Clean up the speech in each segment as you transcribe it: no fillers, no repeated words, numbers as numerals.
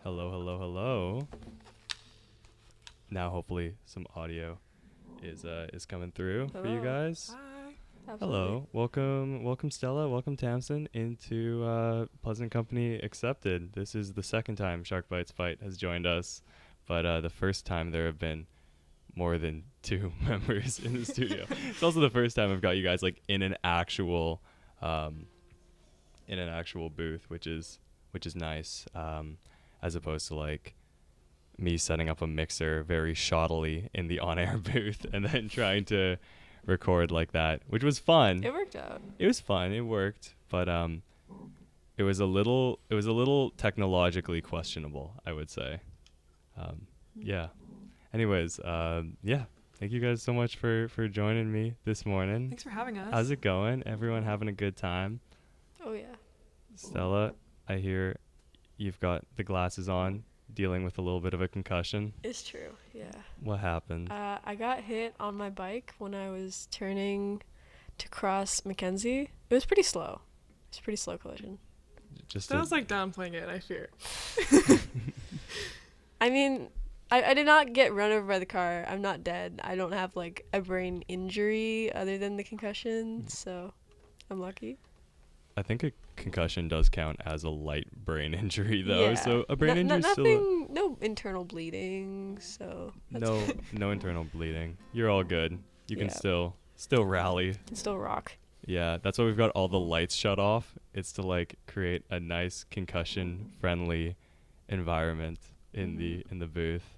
Hello, hello, hello. Now hopefully some audio is coming through for you guys. Hi. Hello. Welcome Stella, welcome Tamsen into Pleasant Company Accepted. This is the second time Shark Bites Fight has joined us, but the first time there have been more than 2 members in the studio. It's also the first time I've got you guys like in an actual booth, which is nice. As opposed to like me setting up a mixer very shoddily in the on-air booth and then trying to record like that, which was fun. It worked out. It was fun. It worked, but it was a little technologically questionable, I would say. Yeah. Anyways, yeah. Thank you guys so much for joining me this morning. Thanks for having us. How's it going? Everyone having a good time? Oh yeah. Stella, I hear you've got the glasses on, dealing with a little bit of a concussion. It's true, yeah. What happened? I got hit on my bike when I was turning to cross Mackenzie. It was pretty slow. It was a pretty slow collision. Sounds like downplaying it, I fear. I mean, I did not get run over by the car. I'm not dead. I don't have like a brain injury other than the concussion, so I'm lucky. I think a concussion does count as a light brain injury, though. Yeah. So a brain injury still no internal bleeding. So no internal bleeding. You're all good. You can still rally. Can still rock. Yeah, that's why we've got all the lights shut off. It's to like create a nice concussion friendly environment in the booth.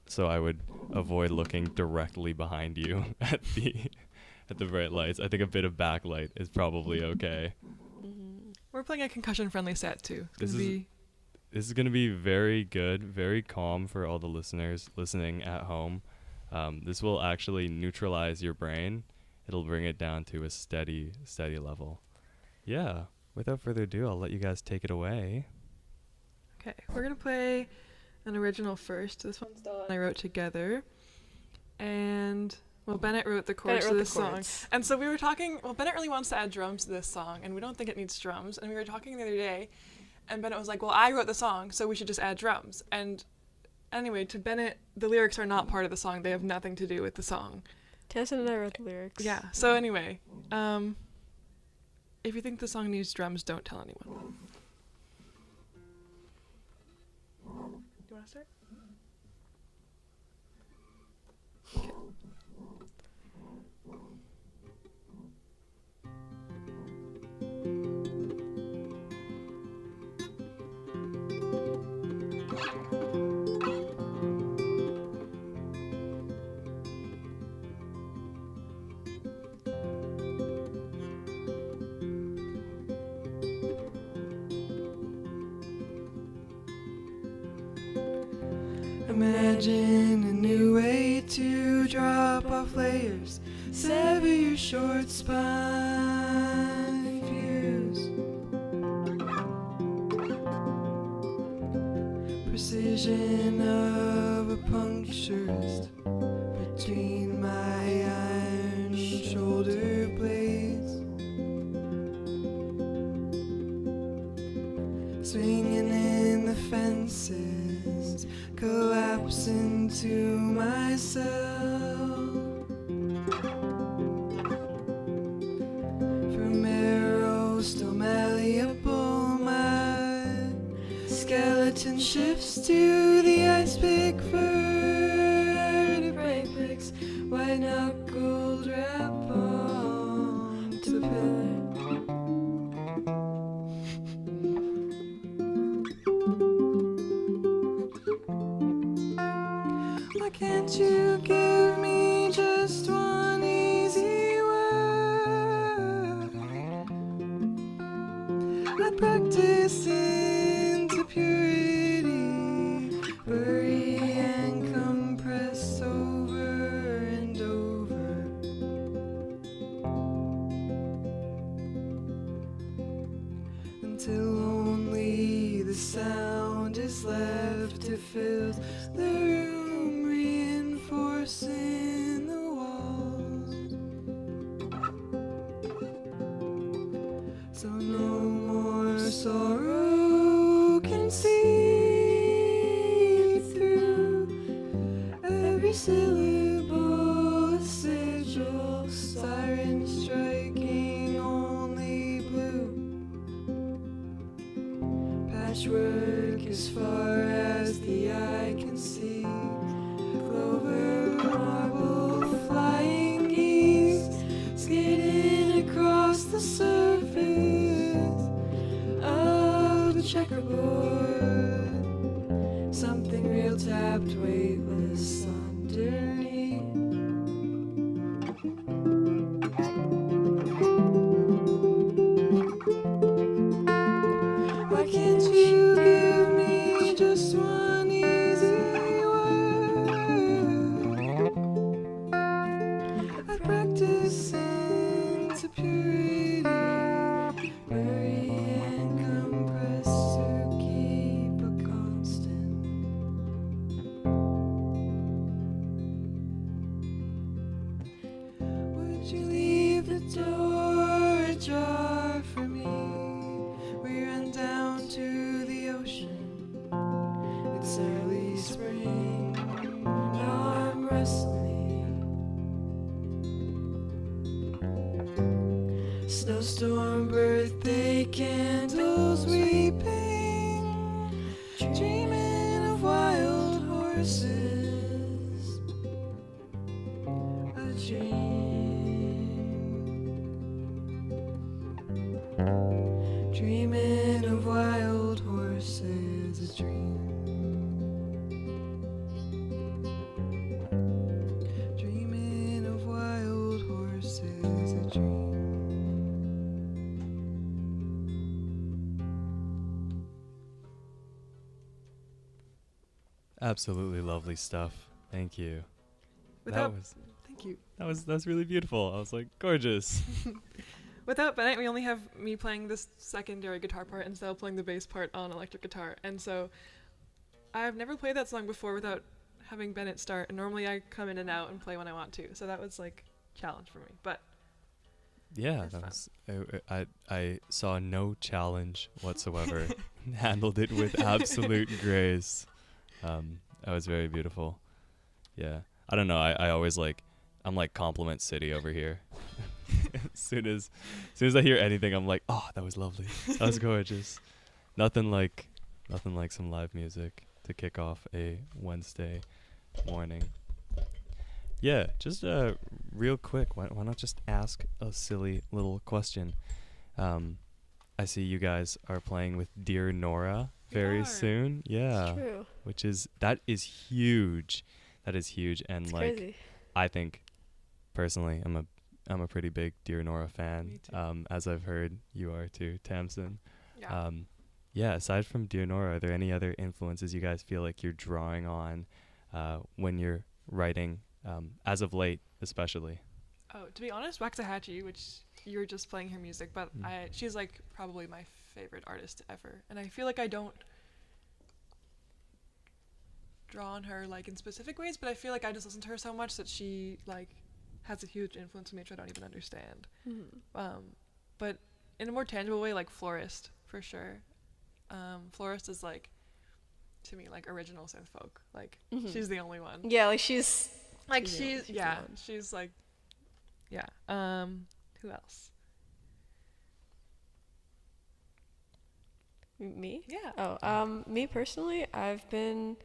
So I would avoid looking directly behind you at the bright lights. I think a bit of backlight is probably okay. We're playing a concussion-friendly set, too. This is going to be very good, very calm for all the listeners listening at home. This will actually neutralize your brain. It'll bring it down to a steady level. Yeah, without further ado, I'll let you guys take it away. Okay, we're going to play an original first. This one Stella and I wrote together. And... well, Bennett wrote the chorus to this song. And so we were talking, Bennett really wants to add drums to this song, and we don't think it needs drums. And we were talking the other day, and Bennett was like, well, I wrote the song, so we should just add drums. And anyway, to Bennett, the lyrics are not part of the song. They have nothing to do with the song. Tessin and I wrote the lyrics. Yeah, so anyway, if you think the song needs drums, don't tell anyone. Do you want to start? Okay. Imagine a new way to drop off layers, sever your short spine fuse. Precision of a puncturist between my iron shoulder blades, swinging in the fences, collapse into myself. From arrow still malleable, my skeleton shifts to the ice pick vertebrae picks, white knuckled wrap onto pillar. Can't you give me just one easy word? I'd practice into purity, bury and compress over and over, until only the sound is left to fill the room, reinforcing the walls, so no more sorrow can see. syllable a sigil, siren striking only blue. Patchwork as far as the eye can see. Clover, marble, flying geese, skating across the surface of the checkerboard. Something real tapped, weightless underneath. Why can't you give me just one easy word? I practice into purity, bury and compress to keep a constant. Would you leave the door ajar for me? We run down to the ocean. It's early spring. Now I'm wrestling. Snowstorm, birthday candles weeping, dreaming of wild horses. A dream, dreaming of wild horses. A dream, dreaming of wild horses. A dream. Absolutely lovely stuff. Thank you. Without, that was thank you. that's really beautiful. I was like, gorgeous. Without Bennett, we only have me playing this secondary guitar part and Stella playing the bass part on electric guitar. And so I've never played that song before without having Bennett start. And normally I come in and out and play when I want to. So that was like a challenge for me. But Yeah, It's that fun. was. I saw no challenge whatsoever. Handled it with absolute grace. That was very beautiful. Yeah, I don't know. I always like. I'm like compliment city over here. as soon as I hear anything, I'm like, oh, that was lovely. That was gorgeous. Nothing like some live music to kick off a Wednesday morning. Yeah, just real quick. Why not just ask a silly little question? I see you guys are playing with Dear Nora very soon. Yeah, It's true. that is huge. That is huge, and It's like crazy. I think personally, I'm a pretty big Dear Nora fan. Me too. As I've heard you are too, Tamsen. yeah. Yeah. Aside from Dear Nora, are there any other influences you guys feel like you're drawing on when you're writing, as of late, especially? Oh, to be honest, Waxahachie, which you were just playing her music, but she's like probably my favorite artist ever. And I feel like I don't draw on her like in specific ways, but I feel like I just listen to her so much that she like has a huge influence on me which I don't even understand. But in a more tangible way, like Florist for sure. Florist is like, to me, like original Synth-Folk. Like she's the only one. Yeah, like she's Like the she's one. she's like, yeah. Who else? Me? Yeah. Oh, me personally, I've been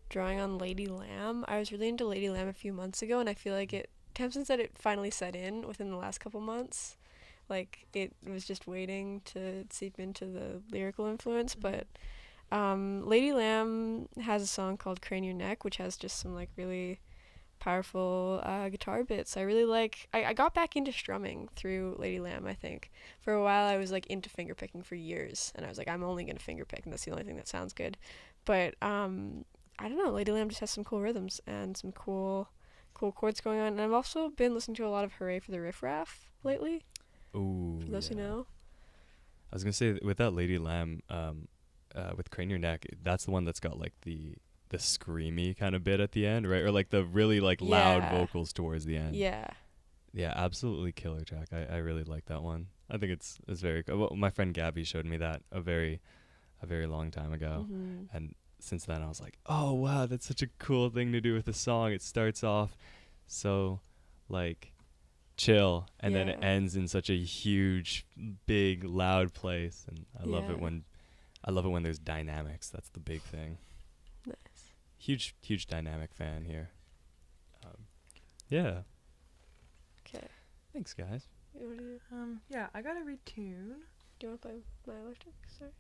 drawing on Lady Lamb. I was really into Lady Lamb a few months ago, and I feel like Tamsen said it finally set in within the last couple months. Like, it was just waiting to seep into the lyrical influence, but Lady Lamb has a song called Crane Your Neck, which has just some, like, really powerful guitar bits. I really like. I got back into strumming through Lady Lamb. I think for a while I was like into finger picking for years, and I was like, I'm only gonna finger pick, and that's the only thing that sounds good. But I don't know. Lady Lamb just has some cool rhythms and some cool chords going on. And I've also been listening to a lot of Hooray for the Riff Raff lately. Ooh. For those who know. I was gonna say with that Lady Lamb, with Crane Your Neck, that's the one that's got like the screamy kind of bit at the end, right? Or like the really like loud vocals towards the end. Yeah. Yeah, absolutely killer track. I really like that one. I think it's very cool. Well, my friend Gabby showed me that a very long time ago, and since then I was like, oh wow, that's such a cool thing to do with a song. It starts off so like chill, and then it ends in such a huge, big, loud place. And I love it when there's dynamics. That's the big thing. Nice. Huge dynamic fan here. Yeah. Okay. Thanks, guys. You want to do? Yeah, I gotta retune. Do you want to play my electric? Sorry.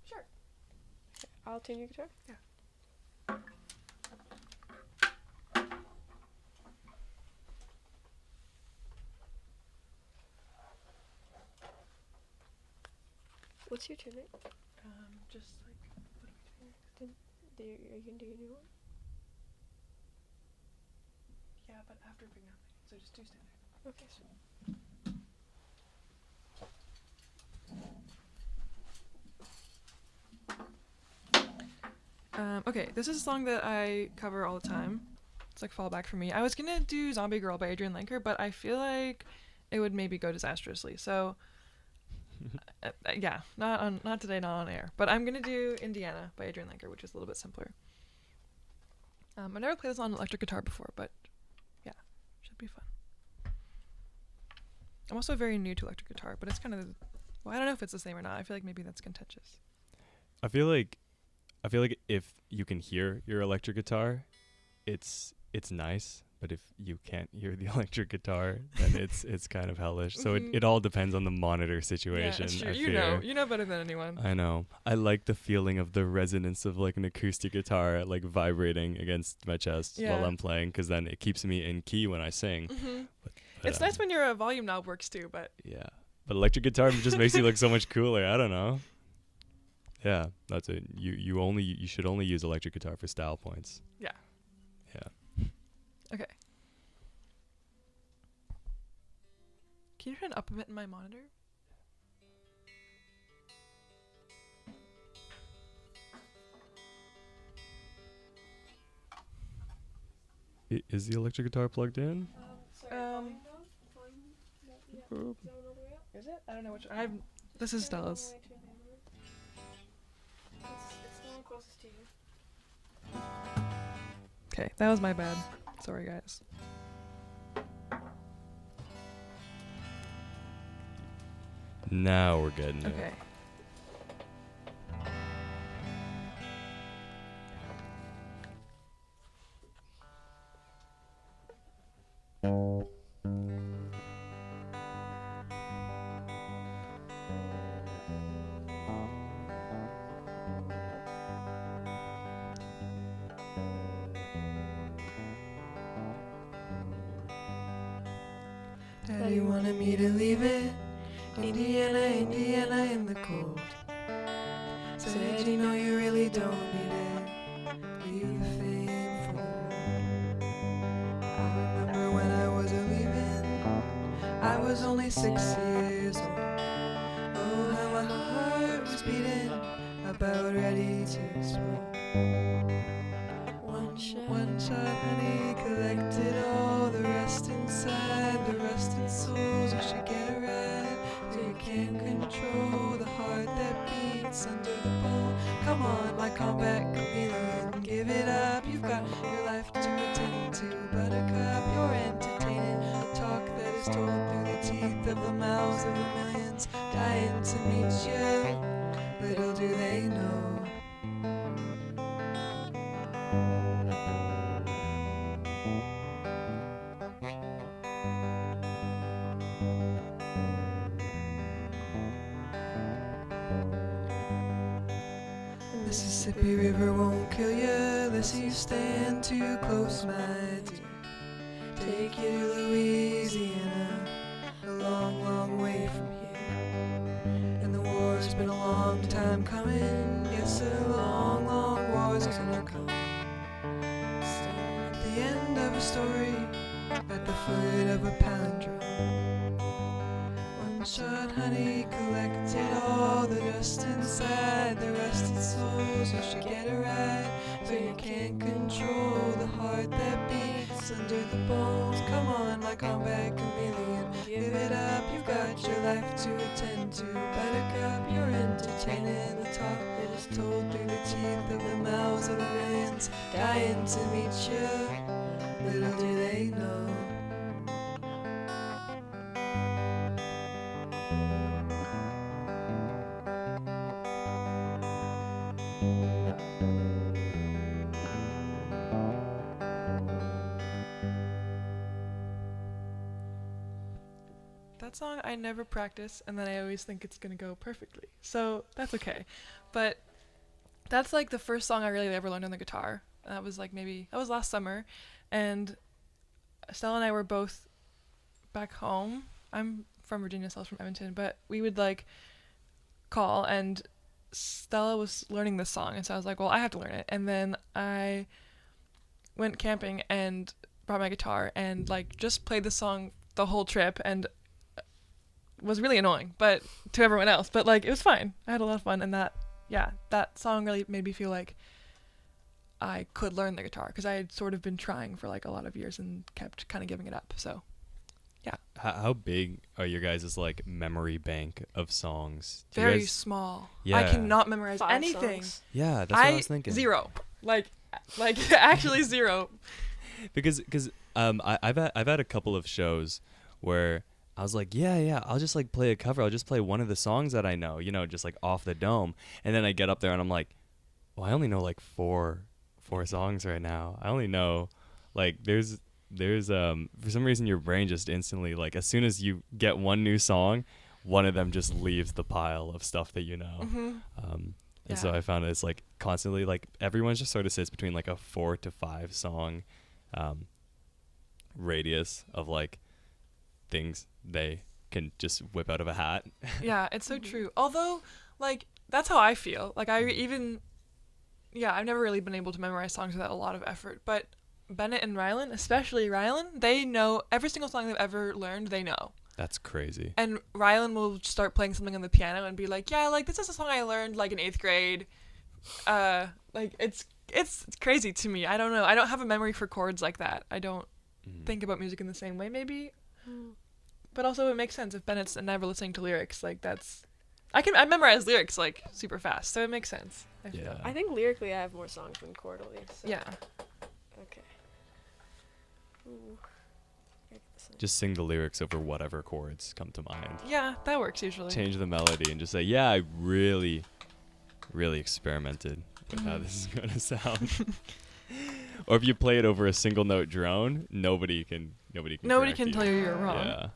Sure. Okay, I'll tune your guitar. Yeah. What's your tune name? Just like, what are we doing? Are you gonna do a new one? Yeah, but after Big Nothing. So just do standard. Okay, sweet. Okay, this is a song that I cover all the time. It's like fallback for me. I was gonna do Zombie Girl by Adrian Lenker, but I feel like it would maybe go disastrously. So, yeah, not today, not on air. But I'm gonna do Indiana by Adrian Lenker, which is a little bit simpler. I've never played this on electric guitar before, but yeah, should be fun. I'm also very new to electric guitar, but it's kind of, well, I don't know if it's the same or not. I feel like maybe that's contentious. I feel like if you can hear your electric guitar, it's nice. But if you can't hear the electric guitar, then it's kind of hellish. So it all depends on the monitor situation. Yeah, that's I true. You know better than anyone. I know. I like the feeling of the resonance of like an acoustic guitar like vibrating against my chest while I'm playing, because then it keeps me in key when I sing. Mm-hmm. But it's nice when your volume knob works too, but yeah. But electric guitar just makes you look so much cooler. I don't know. Yeah, that's it. You should only use electric guitar for style points. Yeah. Yeah. Okay. Can you turn it up a bit in my monitor? Is the electric guitar plugged in? Is it? I don't know which. This is Stella's. It's the one closest to you. Okay, that was my bad. Sorry, guys. Now we're getting it. Okay. Daddy wanted me to leave it. Indiana, Indiana in the cold. Said, you know you really don't need it. Leave the fame for the road. I remember when I was leaving, I was only 6 years old. Oh, how my heart was beating, about ready to explode. One shot honey collected all the rest inside, the rusted souls. You should get a ride, so you can't control the heart that beats under the bone. Come on, my combat chameleon, give it up. You've got your life to attend to, buttercup. You're entertaining talk that is told through the teeth of the mouths of the millions dying to meet you. Little do they know. Mississippi River won't kill you unless you stand too close, my dear. Take you to Louisiana, a long, long way from here. And the war's been a long time coming. Yes, a long, long war's gonna come. At the end of a story, at the foot of a palindrome. One shot honey collected all the dust inside the rusted souls. You should get a ride, so you can't control the heart that beats under the bones. Come on, my combat chameleon, give it up. You've got your life life to attend to. Buttercup, you're entertaining. The talk that is told through the teeth of the mouths of the millions dying to meet you. Little do they know. That song I never practice, and then I always think it's gonna go perfectly. So that's okay. But that's like the first song I really ever learned on the guitar. That was last summer, and Stella and I were both back home. I'm from Virginia, Stella's from Edmonton, but we would like call, and Stella was learning this song, and so I was like, well, I have to learn it. And then I went camping and brought my guitar and like just played the song the whole trip, and was really annoying, but to everyone else, but like it was fine. I had a lot of fun, and that song really made me feel like I could learn the guitar, because I had sort of been trying for like a lot of years and kept kind of giving it up. So yeah. How big are your guys' like memory bank of songs? Very small. Yeah. I cannot memorize 5 anything. songs. Yeah, that's what I was thinking. Zero. Like actually zero. Because I've had a couple of shows where I was like, yeah, I'll just like play a cover. I'll just play one of the songs that I know, just like off the dome. And then I get up there and I'm like, well, I only know like four songs right now. I only know like there's for some reason your brain just instantly, like as soon as you get one new song, one of them just leaves the pile of stuff that you know. Mm-hmm. And so I found it's like constantly like everyone just sort of sits between like a 4 to 5 song radius of like things they can just whip out of a hat. Yeah, it's so true. Although, like, that's how I feel. Like, I've never really been able to memorize songs without a lot of effort. But Bennett and Rylan, especially Rylan, they know every single song they've ever learned, they know. That's crazy. And Rylan will start playing something on the piano and be like, yeah, like, this is a song I learned, like, in 8th grade. Like, it's crazy to me. I don't know. I don't have a memory for chords like that. I don't think about music in the same way, maybe. But also it makes sense if Bennett's never listening to lyrics, like that's I memorize lyrics like super fast, so it makes sense. I think lyrically I have more songs than chordally. So. Yeah. Okay. Ooh. Just sing the lyrics over whatever chords come to mind. Yeah, that works usually. Change the melody and just say, yeah, I really, really experimented with how this is gonna sound. Or if you play it over a single note drone, nobody can tell you you're wrong. Yeah.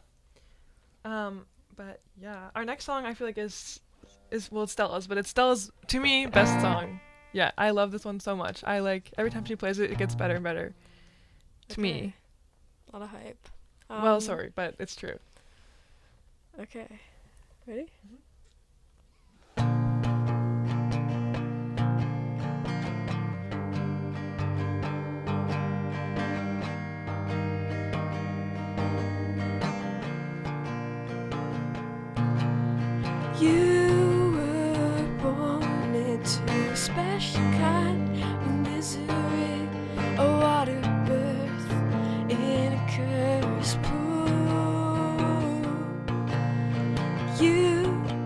But yeah, our next song I feel like is well, it's Stella's, but it's Stella's, to me, best song. Yeah, I love this one so much. I like every time she plays it, it gets better and better. To me. A lot of hype. Well, sorry, but it's true. Okay. Ready? You were born into a special kind of misery, a water birth in a cursed pool. You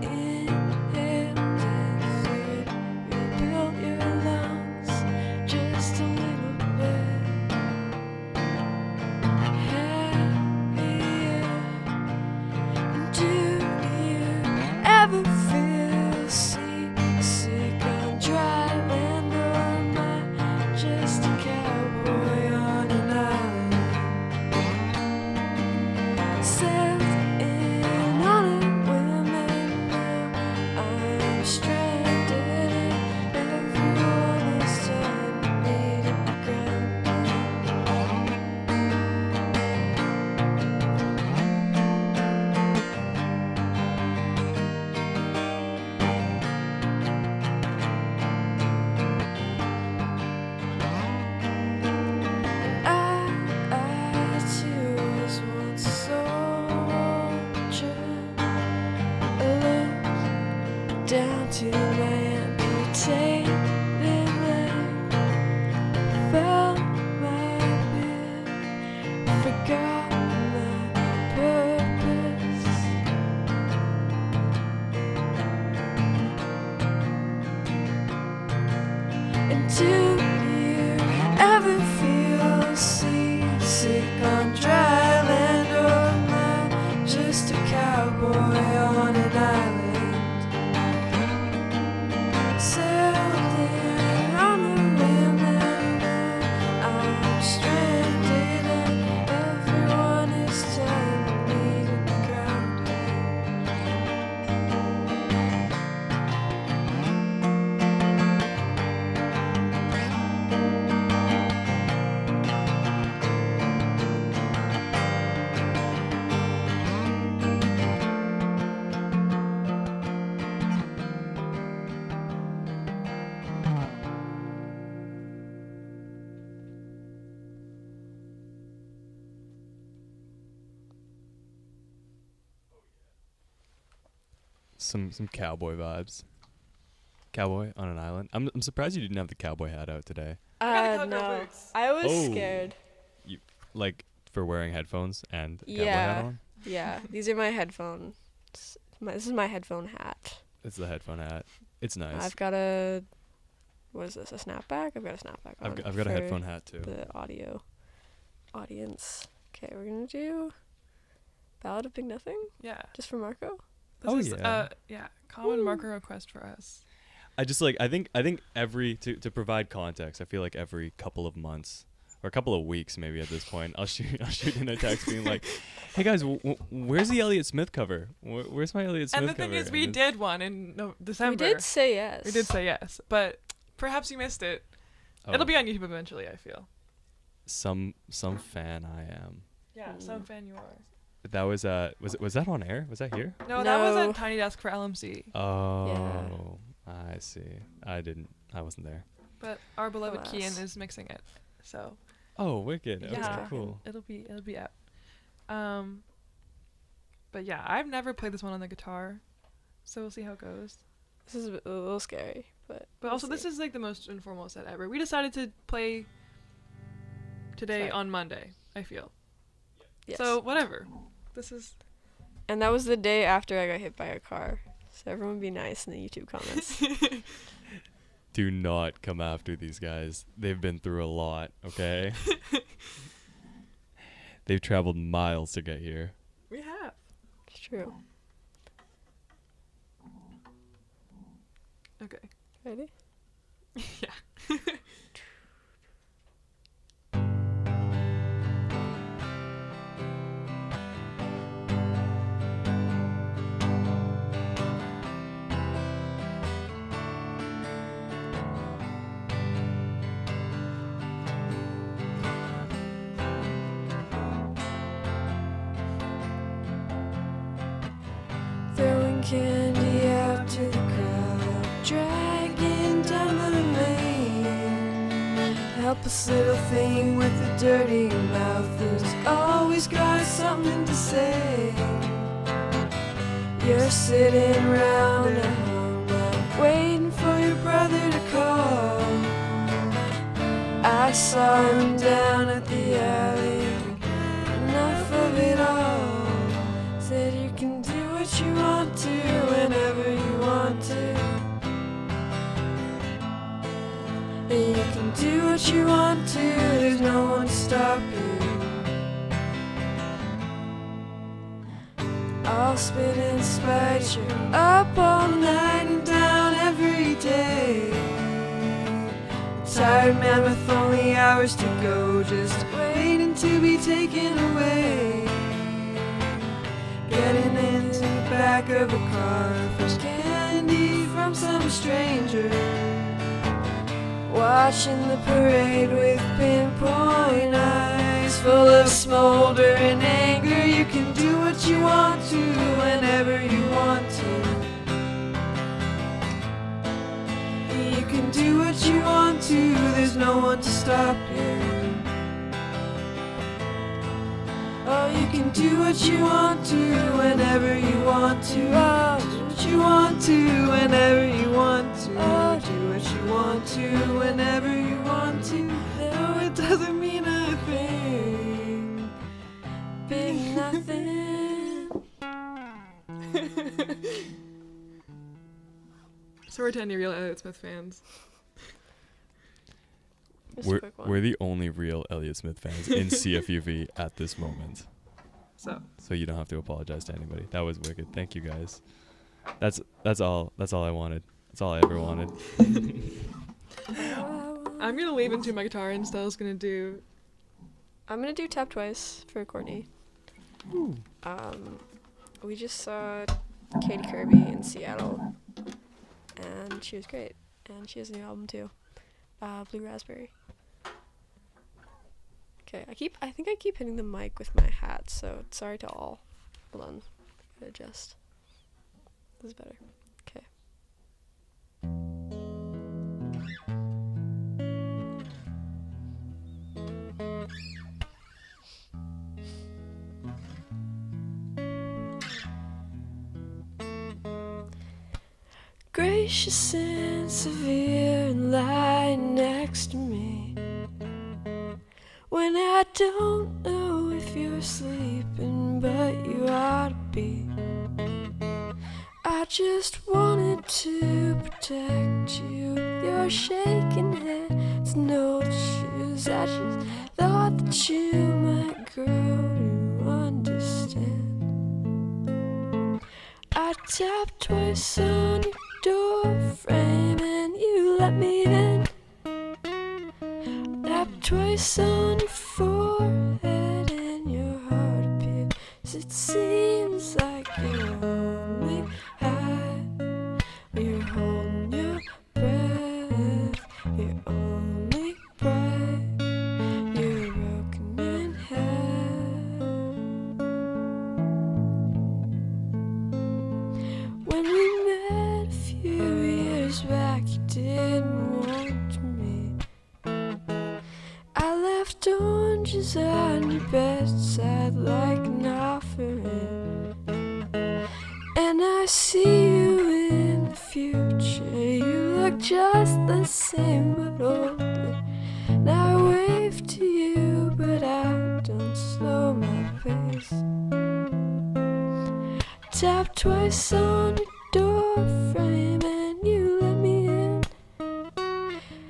inhaled it, rebuilt your lungs just a little bit heavier. Do ever feel seasick on dry land, or am I just a cowboy on an island? Sailed in on a windmill, I'm stranded and everyone is telling me to be grounded. I too was once a soldier, looked down to my amputated leg, felt my beard, forgot my purpose. stranded and everyone is telling me to be grounded. Some cowboy vibes. Cowboy on an island. I'm surprised you didn't have the cowboy hat out today. got the cowgirl No. boots. I was Oh. scared. Like for wearing headphones and cowboy hat Yeah. on. Yeah, these are my headphones. This is my headphone hat. It's the headphone hat. It's nice. I've got a, what is this, a snapback? I've got a snapback on. I've got a for headphone hat too. the audio audience. Okay, we're gonna do Ballad of Big Nothing, Yeah. just for Marco. This Oh, is, yeah. common marker request for us. I just like I think every to provide context, I feel like every couple of months or a couple of weeks maybe at this point, I'll shoot in a text being like, "Hey guys, where's the Elliott Smith cover? Where's my Elliott Smith And cover?" the thing is, we did one in December. We did say yes. We did say yes, but perhaps you missed it. Oh, It'll be on YouTube eventually, I feel. some fan I am. Yeah, Mm. some fan you are. That was was that on air? Was that here? No, that was No. at Tiny Desk for LMC. Oh, I see. I wasn't there. But our beloved Alas. Kian is mixing it, so Oh, wicked. Okay, yeah, cool. it'll be out. But yeah, I've never played this one on the guitar, so we'll see how it goes. This is a little scary, but. But also, this is like the most informal set ever. We decided to play today Sorry. on Monday, I feel. Yes. So whatever. This is And that was the day after I got hit by a car. So everyone be nice in the YouTube comments. Do not come after these guys. They've been through a lot, okay? They've traveled miles to get here. we have. It's true. Okay. Ready? Yeah. Throwing candy out to the crowd, dragging down the lane. Helpless little thing with a dirty mouth who's always got something to say. You're sitting round at home now, waiting for your brother to call. I saw him down at the alley, enough of it all. Said you can do what you want to whenever you want to. And you can do what you want to, there's no one to stop you. I'll spit and spite you up all night and down every day. Tired man with only hours to go, just waiting to be taken away. Getting into the back of a car for candy from some stranger. Watching the parade with pinpoint eyes full of smoldering anger. You can do what you want to whenever you want to. You can do what you want to, there's no one to stop you. Oh, you can do what you want to whenever you want to. Oh, do what you want to whenever you want to. Oh, do what you want to whenever you want to. No, it doesn't mean a thing. Big nothing. So we're to any real Elliott Smith fans. Just a We're, quick one. we're the only real Elliott Smith fans in CFUV at this moment. So So you don't have to apologize to anybody. That was wicked. Thank you guys. That's all I wanted. That's all I ever wanted. I'm gonna leave into my guitar and Stella's gonna do I'm gonna do Tap Twice for Courtney. Ooh. We just saw Katy Kirby in Seattle, and she was great. And she has a new album too, Blue Raspberry. Okay, I think I keep hitting the mic with my hat, so sorry to all. Hold on, gotta adjust. This is better. Okay. Gracious and severe and lying next to me when I don't know if you're sleeping, but you ought to be. I just wanted to protect you with your shaking hands and old shoes. I just thought that you might grow to understand. I tapped twice on your door frame and you let me in. Tapped twice on your forehead and your heart appears. It seems like you're only high when you're holding your breath. You're only bright. You're broken in half. When we met a few years back, you didn't want me. I left oranges on your bedside like an offering. And I see you in the future. You look just the same but older. And I wave to you, but I don't slow my pace. Tap twice on your door frame and you let me in.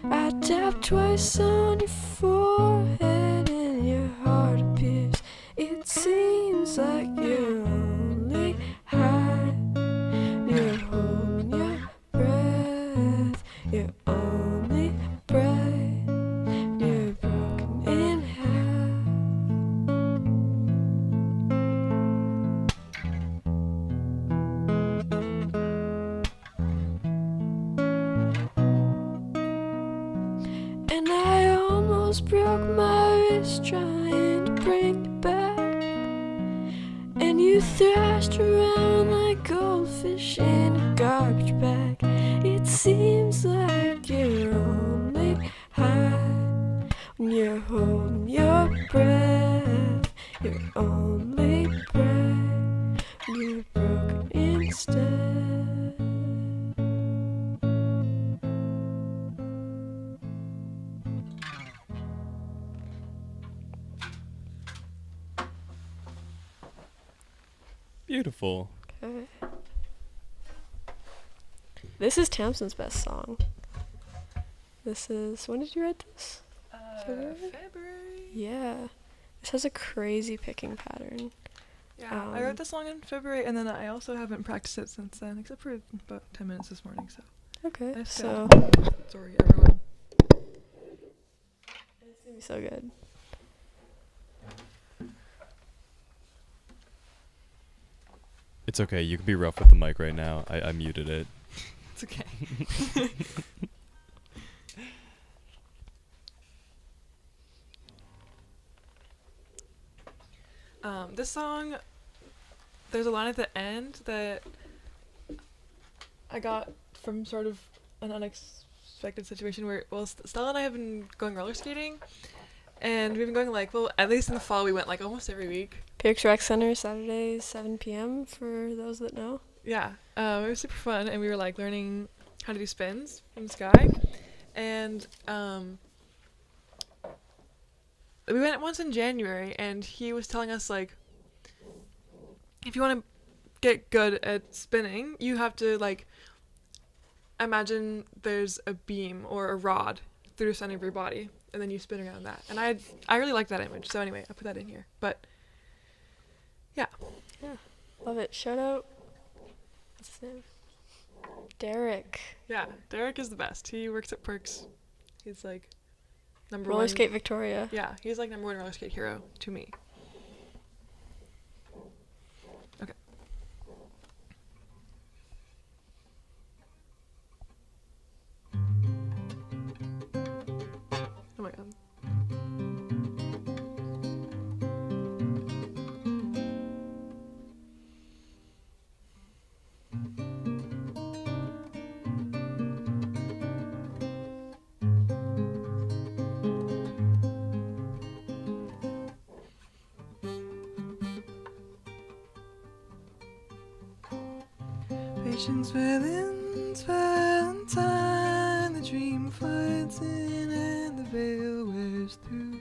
I tap twice on your forehead and your heart appears. It seems like you're only high. You're holding your breath. You're only bright. You're broken in half. And I almost broke my wrist trying to bring it back. And you thrashed around like goldfish in a garbage bag. It seems like you're only high when you're holding your breath. You're only bright when you're broken instead. Beautiful. Okay. This is Tamsen's best song. This is, when did you write this? February. Yeah. This has a crazy picking pattern. Yeah, I wrote this song in February, and then I also haven't practiced it since then, except for about 10 minutes this morning, so. Okay, Nice so Sorry, everyone. it's gonna be so good. It's okay. You can be rough with the mic right now. I muted it. It's okay. This song, there's a line at the end that I got from sort of an unexpected situation where, well, Stella and I have been going roller skating, and we've been going like, well, at least in the fall we went like almost every week. PX Rec Center, Saturdays, 7 p.m. for those that know. Yeah, it was super fun, and we were like learning how to do spins in the sky, and we went once in January, and he was telling us like, if you want to get good at spinning, you have to like imagine there's a beam or a rod through the center of your body, and then you spin around that. And I really like that image, so anyway, I put that in here. But yeah, Love it. Shout out, what's his name? Derek. yeah, Derek is the best. He works at Perks. He's like number roller one. skate Victoria. Yeah, he's like number one roller skate hero to me. Okay. Oh my god. Patience Valentine's Valentine, the dream floods in and the veil wears through.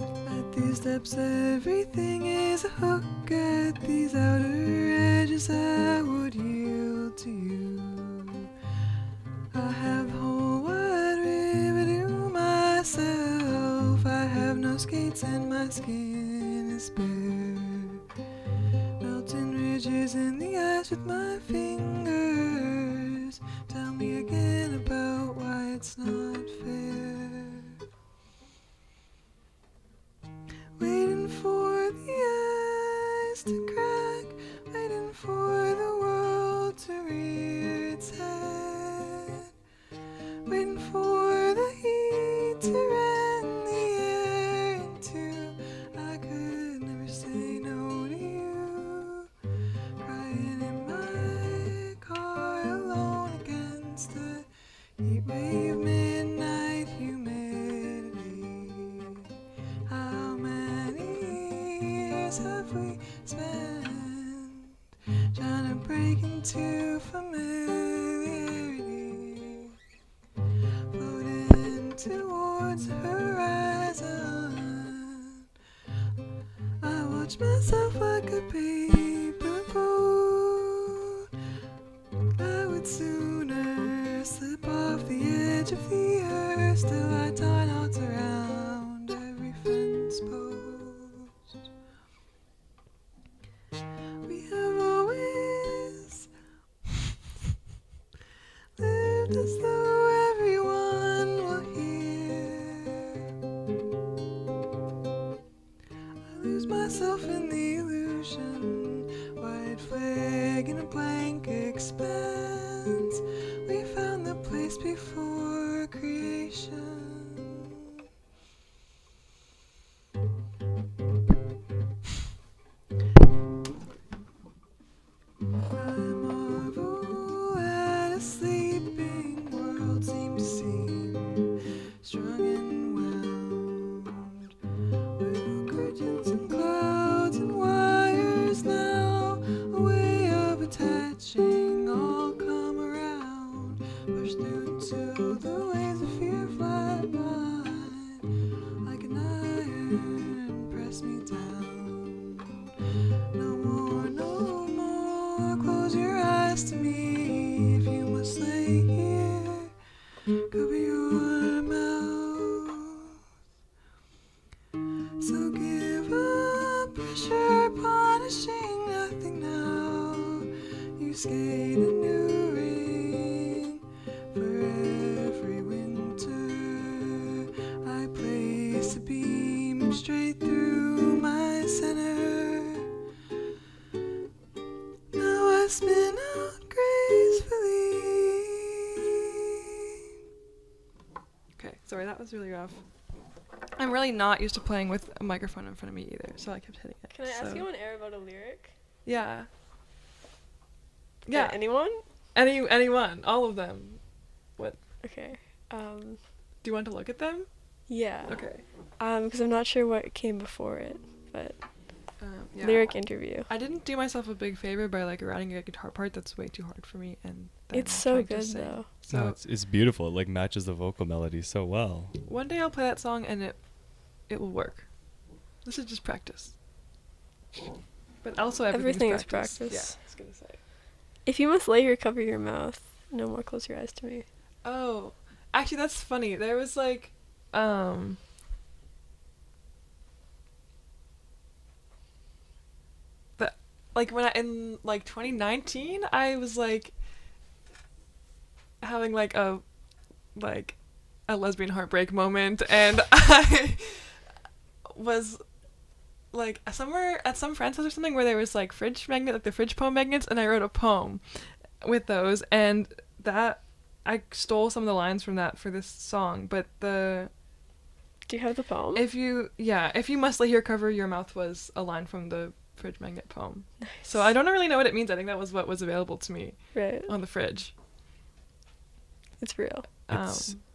At these steps everything is a hook, at these outer edges I would yield to you. I have the whole wide river to myself, I have no skates and my skin is bare. Melting ridges in the ice with my fingers. Tell me again about why it's not fair. Waiting for the ice to crack, waiting for the world to rear its head, waiting for the heat to rend the air into. I could never say no to you. Crying in my car alone against the heat wave, midnight humidity. How many years have we spent trying to break into familiarity, floating towards the horizon? I watch myself like a paper boat. I would sooner slip off the edge of the earth, still I tie knots around every fence post. We have always lived as though everyone will hear. I lose myself in the illusion, white flag in a blank expanse. We found the place before creation. I marvel at a sleeping world, seem to seem strung and wound. Little curtains and clouds and wires now, a way of attaching all come around. Push through till the waves of fear fly by, like an iron press me down. No more, no more, close your eyes to me. If you must lay here, cover your mouth. So give up pressure, punishing nothing now. You skate a new ring for every winter. I place a beam straight through my center. Now I spin out gracefully. Okay, sorry, that was really rough. I'm really not used to playing with a microphone in front of me either, so I kept hitting it. Can I ask so- you on air about a lyric? Yeah. Yeah. Anyone? Anyone. All of them. What? Okay. Do you want to look at them? Yeah. Okay. Because I'm not sure what came before it, but Yeah. lyric interview. I didn't do myself a big favor by like writing a guitar part that's way too hard for me, and then It's so trying to good sing. though. So No, it's beautiful. It like matches the vocal melody so well. one day I'll play that song and it will work. This is just practice. But also Everything is is practice. practice. Yeah, I was gonna say. If you must lay here, cover your mouth. No more close your eyes to me. Oh, actually, that's funny. There was like, like when in like 2019, I was like having like a a lesbian heartbreak moment, and I was like somewhere at some friend's house or something where there was like fridge magnet, like the fridge poem magnets, and I wrote a poem with those, and that I stole some of the lines from that for this song. But do you have the poem? If you must lay here, cover your mouth was a line from the fridge magnet poem. Nice. So I don't really know what it means. I think that was what was available to me on the fridge. It's real.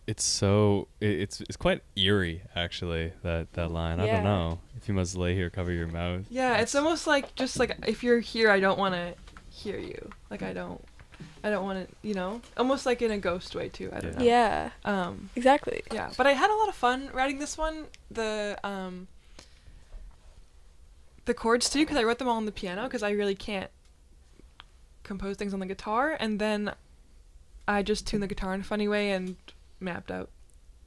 It's quite eerie, actually, that line. I don't know. If you must lay here, cover your mouth. Yeah, it's almost like just like if you're here, I don't want to hear you. Like I don't want to, almost like in a ghost way too. I don't know. Yeah. Exactly. Yeah, but I had a lot of fun writing this one. The chords too, because I wrote them all on the piano because I really can't compose things on the guitar, and then I just tuned the guitar in a funny way and mapped out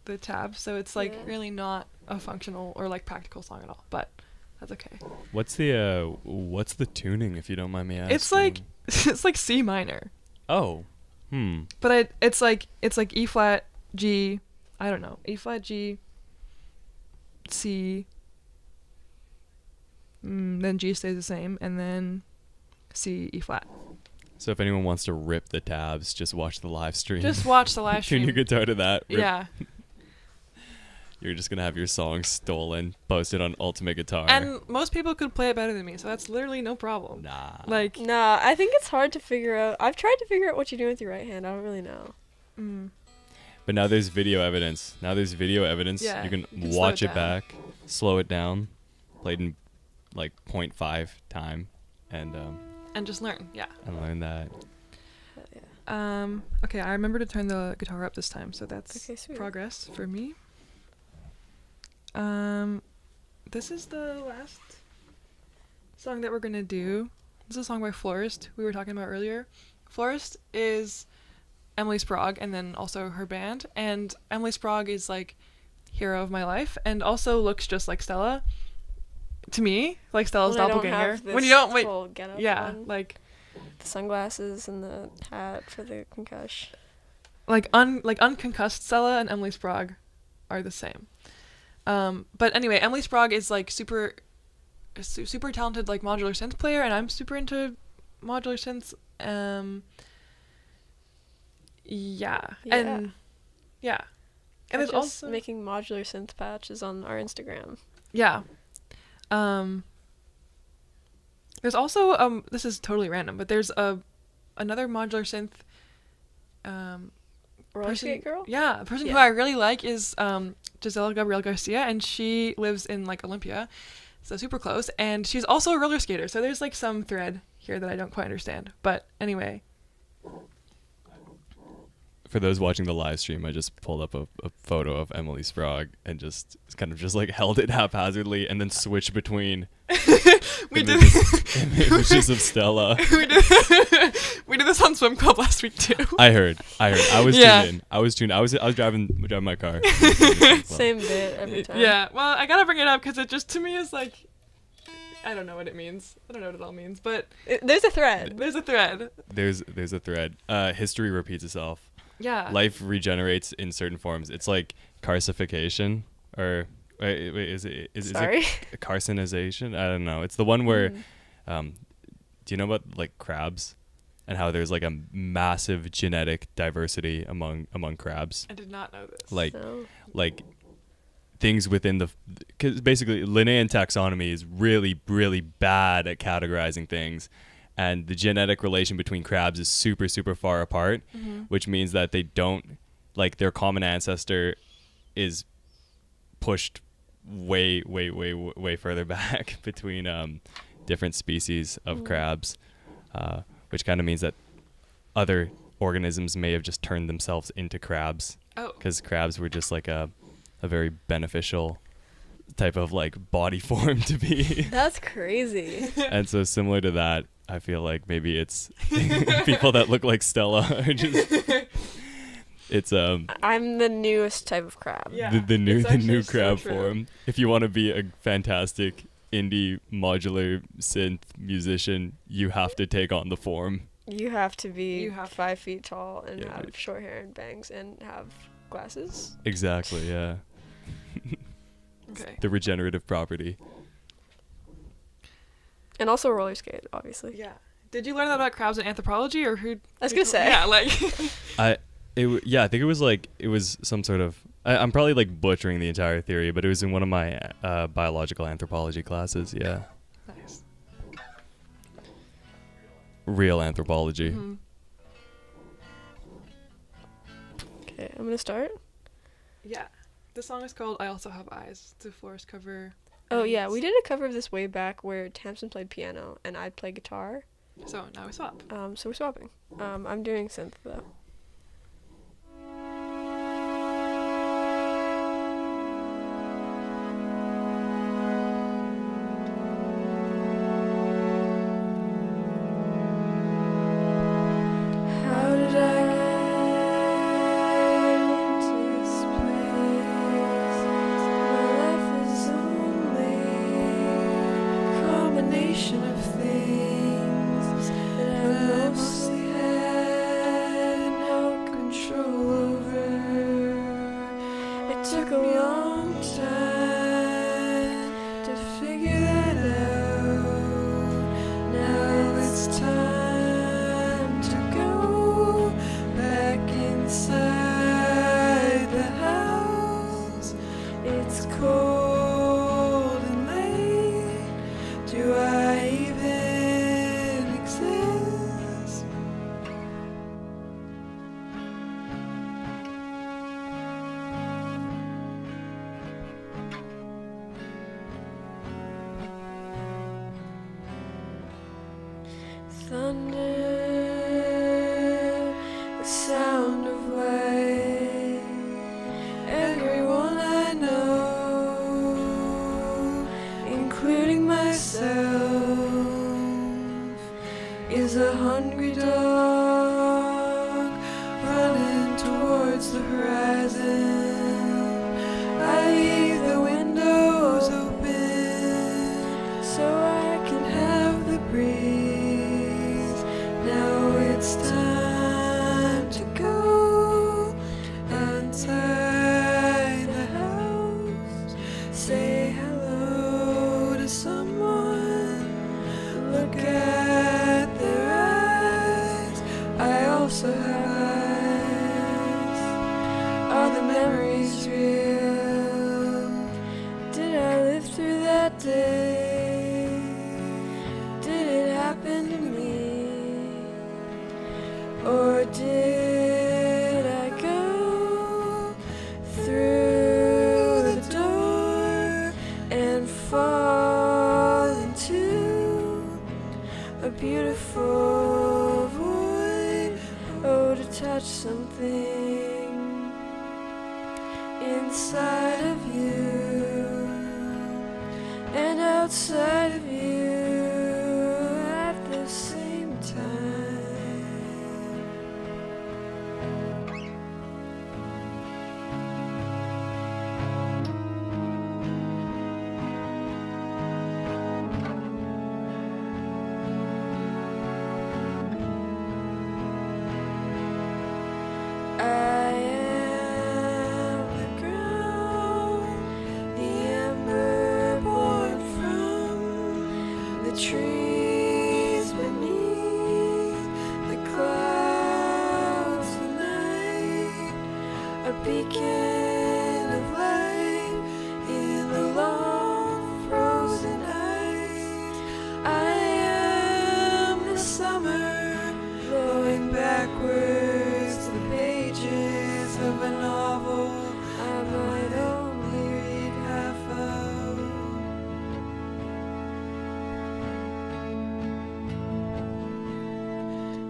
the tabs, so it's like really not a functional or like practical song at all, but that's okay. What's the tuning, if you don't mind me asking? It's like C minor. Oh. But it's like E flat, G, I don't know, E flat, G, C, then G stays the same, and then C, E flat. So if anyone wants to rip the tabs, just watch the live stream. Just watch the live stream. Tune your guitar to that. Yeah. You're just going to have your song stolen, posted on Ultimate Guitar. And most people could play it better than me, so that's literally no problem. Nah. Nah, I think it's hard to figure out. I've tried to figure out what you're doing with your right hand. I don't really know. But now there's video evidence. Yeah, you can watch it back, slow it down, played in like 0.5 time, and just learn, and learn that. Okay, I remember to turn the guitar up this time, so that's progress for me. This is the last song that we're gonna do. This is a song by Florist, we were talking about earlier. Florist is Emily Sprague, and then also her band, and Emily Sprague is like hero of my life, and also looks just like Stella. To me, like Stella's doppelganger. When you don't like the sunglasses and the hat for the concussion. Like unconcussed Stella and Emily Sprague are the same. But anyway, Emily Sprague is like super talented like modular synth player, and I'm super into modular synths. And there's also making modular synth patches on our Instagram. Yeah. There's also this is totally random, but there's another modular synth roller skate girl? Yeah, a person who I really like is Gisela Gabriel Garcia, and she lives in like Olympia, so super close, and she's also a roller skater, so there's like some thread here that I don't quite understand, but anyway. For those watching the live stream, I just pulled up a photo of Emily Sprague and just kind of just like held it haphazardly and then switched between images of Stella. We did this on Swim Club last week too. I heard. I was tuned in. I was driving my car. Same bit every time. Yeah. Well, I gotta bring it up because it just to me is like, I don't know what it means. I don't know what it all means, but there's a thread. There's a thread. There's a thread. History repeats itself. Yeah. Life regenerates in certain forms. It's like carcification, or wait, is it carcinization? I don't know. It's the one where, do you know about like crabs, and how there's like a massive genetic diversity among crabs? I did not know this. Like things within because basically Linnaean taxonomy is really, really bad at categorizing things. And the genetic relation between crabs is super, super far apart, which means that they don't, like, their common ancestor is pushed way, way, way, way further back between different species of crabs, which kind of means that other organisms may have just turned themselves into crabs. Because crabs were just like a very beneficial type of like body form to be. That's crazy. And so similar to that, I feel like maybe it's people that look like Stella are just it's I'm the newest type of crab. Yeah, the new crab form. If you want to be a fantastic indie modular synth musician, you have to take on the form. You have to be 5 feet tall and have short hair and bangs and have glasses. Exactly, yeah. Okay. The regenerative property. And also roller skate, obviously. Yeah. Did you learn that about crabs in anthropology, or who? I was gonna say. Yeah, like. I think it was some sort of. I'm probably like butchering the entire theory, but it was in one of my biological anthropology classes. Yeah. Nice. Real anthropology. Mm-hmm. Okay, I'm gonna start. Yeah. The song is called "I Also Have Eyes." It's a Forest cover. Oh yeah, we did a cover of this way back where Tamsen played piano and I'd play guitar. So now we swap. So we're swapping. I'm doing synth though. How did I get into this place? My life is only a combination of things that I mostly had no control over. It took a long time to figure that out. Now it's time to go back inside the house. It's cold and late. Do I even exist? Thunder, the sound of light. Everyone I know, including myself, is a hungry dog running towards the horizon. I leave the windows open so I can have the breeze. Now it's time to go outside the house. Say hello to someone. Look at their eyes. I also have eyes. Are the memories real? Did I live through that day? Did it happen to me? Or did I go through the door and fall into a beautiful void? Oh, to touch something inside of you and outside of you at the same time. I am the ground, the ember born from the trees beneath the clouds tonight, a beacon of light in the long frozen ice. I am the summer flowing backwards the pages of a novel I might only read half of.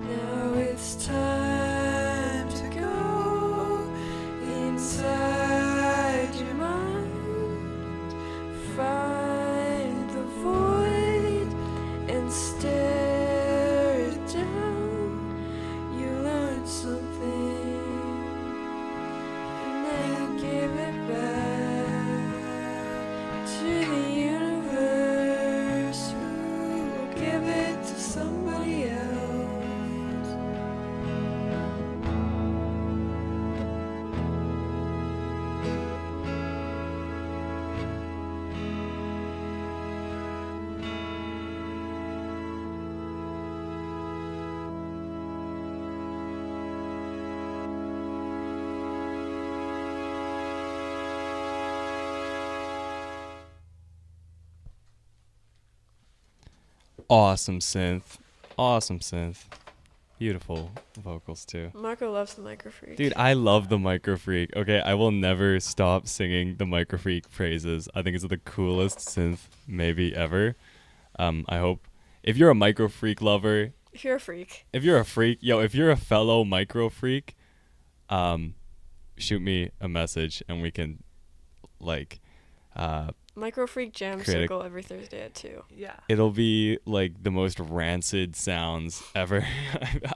Now it's time to go inside your mind, find the void and stare it down. You learn something and then give it back to the universe, who will give it to somebody else. awesome synth. Awesome synth. Beautiful vocals too. Marco loves the Micro Freak. Dude, I love the Micro Freak. Okay, I will never stop singing the Micro Freak praises. I think it's the coolest synth maybe ever. I hope if you're a Micro Freak lover, If you're a freak. if you're a freak, if you're a fellow Micro Freak, shoot me a message and we can like Micro Freak Jam create a- Circle every Thursday at 2. Yeah. it'll be like the most rancid sounds ever.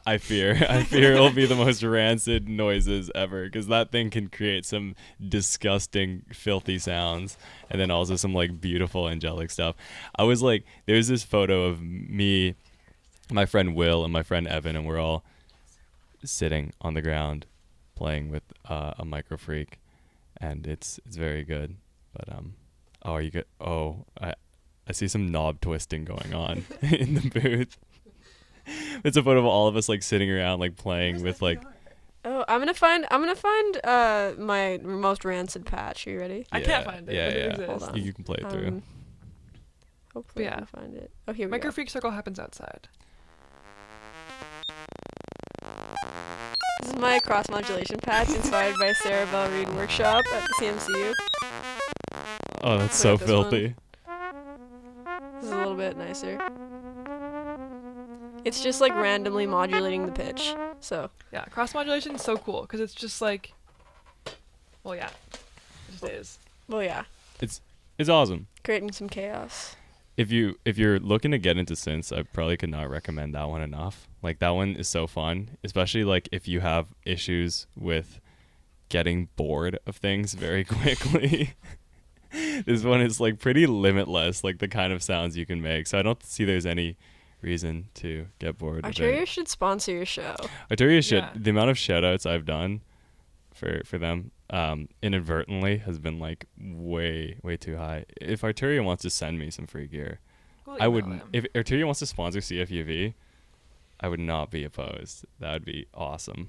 I fear it'll be the most rancid noises ever, because that thing can create some disgusting filthy sounds and then also some like beautiful angelic stuff. I was like, there's this photo of me, my friend Will and my friend Evan, and we're all sitting on the ground playing with a Micro Freak, and it's very good. But oh, are you good? Oh, I see some knob twisting going on in the booth. It's a photo of all of us like sitting around like playing with like. Oh, I'm gonna find my most rancid patch. Are you ready? I can't find it. Yeah, but it yeah. exists. Hold on. You can play it through. Hopefully Yeah. I can find it. Oh, here we Micro go. Freak Circle happens outside. This is my cross modulation patch inspired by Sarah Bell Reed Workshop at the CMCU. Oh, that's Look so at this one. filthy. This is a little bit nicer. It's just like randomly modulating the pitch. So Yeah, cross modulation is so cool because it's just like, well, yeah, it just is. well, yeah, It's awesome. creating some chaos. If you're looking to get into synths, I probably could not recommend that one enough. Like that one is so fun, especially like if you have issues with getting bored of things very quickly. This one is like pretty limitless, like the kind of sounds you can make. So I don't see there's any reason to get bored with Arteria it. should sponsor your show. Arteria should. Yeah. The amount of shout outs I've done for them inadvertently has been like way too high. If Arteria wants to send me some free gear, We'll I email would. them. If Arteria wants to sponsor CFUV, I would not be opposed. That would be awesome.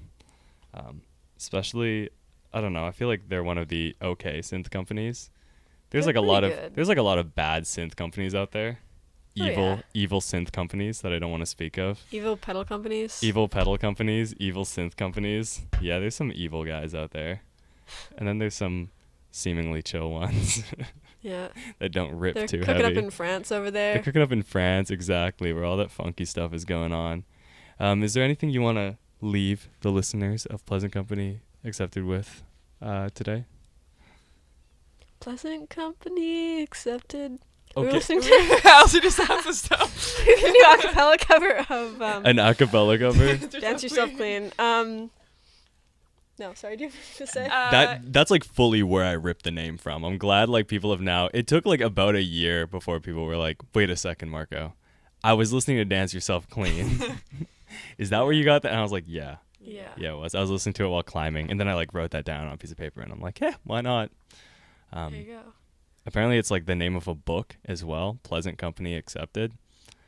Especially, I don't know. I feel like they're one of the okay synth companies. There's They're like a lot of pretty good. there's like a lot of bad synth companies out there. Oh, yeah. Evil synth companies that I don't want to speak of. Evil pedal companies. Evil pedal companies, evil synth companies. Yeah, there's some evil guys out there. And then there's some seemingly chill ones Yeah. that don't rip They're too cooking heavy. up in France over They're there. cooking up in France, exactly, where all that funky stuff is going on. Is there anything you want to leave the listeners of Pleasant Company Accepted with today? Pleasant company accepted. We're Okay. listening to I also just have the stuff. the new acapella cover of An a cappella cover? Dance Yourself Clean. No, sorry, do you have anything to say? That's like fully where I ripped the name from. I'm glad like people have now. It took like about a year before people were like, "Wait a second, Marco, I was listening to Dance Yourself Clean." Is that where you got that? And I was like, yeah, Yeah. it was. I was listening to it while climbing, and then I like wrote that down on a piece of paper, and I'm like, yeah, why not? There you go. Apparently, it's like the name of a book as well. Pleasant Company Accepted.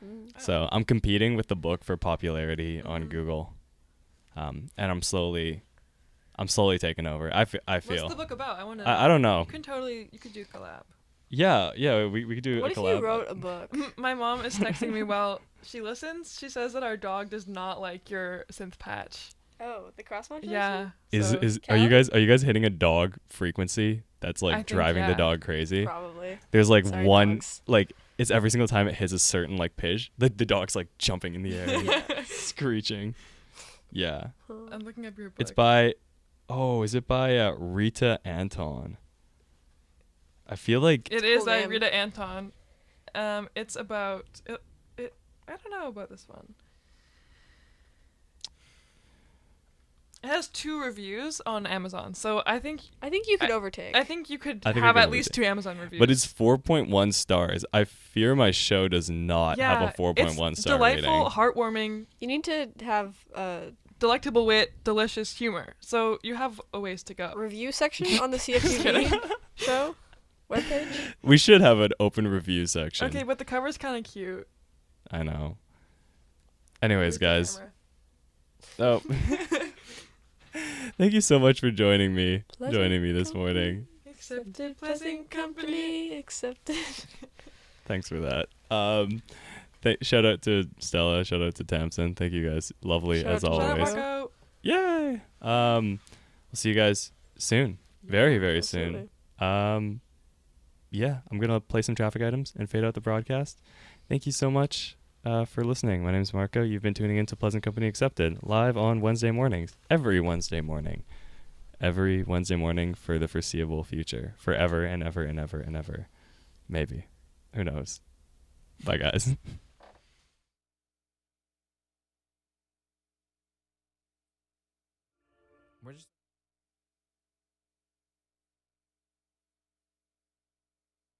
Mm. So I'm competing with the book for popularity on Google, and I'm slowly taking over. I feel. What's the book about? I want to. I don't know. You could do collab. Yeah, we could do What a if collab. you wrote a book? My mom is texting me while she listens. She says that our dog does not like your synth patch. Oh, the cross modulation? Yeah. Is so- are you guys hitting a dog frequency that's like I think, driving the yeah. dog crazy? Probably. There's like Sorry, one dogs. like it's every single time it hits a certain like pitch, the dog's like jumping in the air, and screeching. Yeah, I'm looking up your book. it's by. Oh, is it by Rita Anton? I feel like It is Cool name. Rita Anton. It's about it. I don't know about this one. It has 2 reviews on Amazon, so I think you could overtake. you could I think have I could at least overtake. 2 Amazon reviews. but it's 4.1 stars. I fear my show does not have a 4.1 it's star delightful, rating. heartwarming, You need to have a delectable wit, delicious humor. So you have a ways to go. review section on the CFUV show webpage. We should have an open review section. Okay, but the cover's kind of cute. I know. Anyways, Where's the Oh. camera? Thank you so much for joining me Pleasant this morning. Accepted pleasant company. Accepted. Thanks for that. Shout out to Stella. Shout out to Tamsen. Thank you guys. Lovely as Shout out always. Marco. Yay! We'll see you guys soon. Very, very soon. Yeah, I'm gonna play some traffic items and fade out the broadcast. Thank you so much for listening. My name is Marco. You've been tuning in to Pleasant Company Accepted, live on Wednesday mornings, every Wednesday morning for the foreseeable future, forever and ever and ever and ever. Maybe. Who knows? Bye, guys. We're just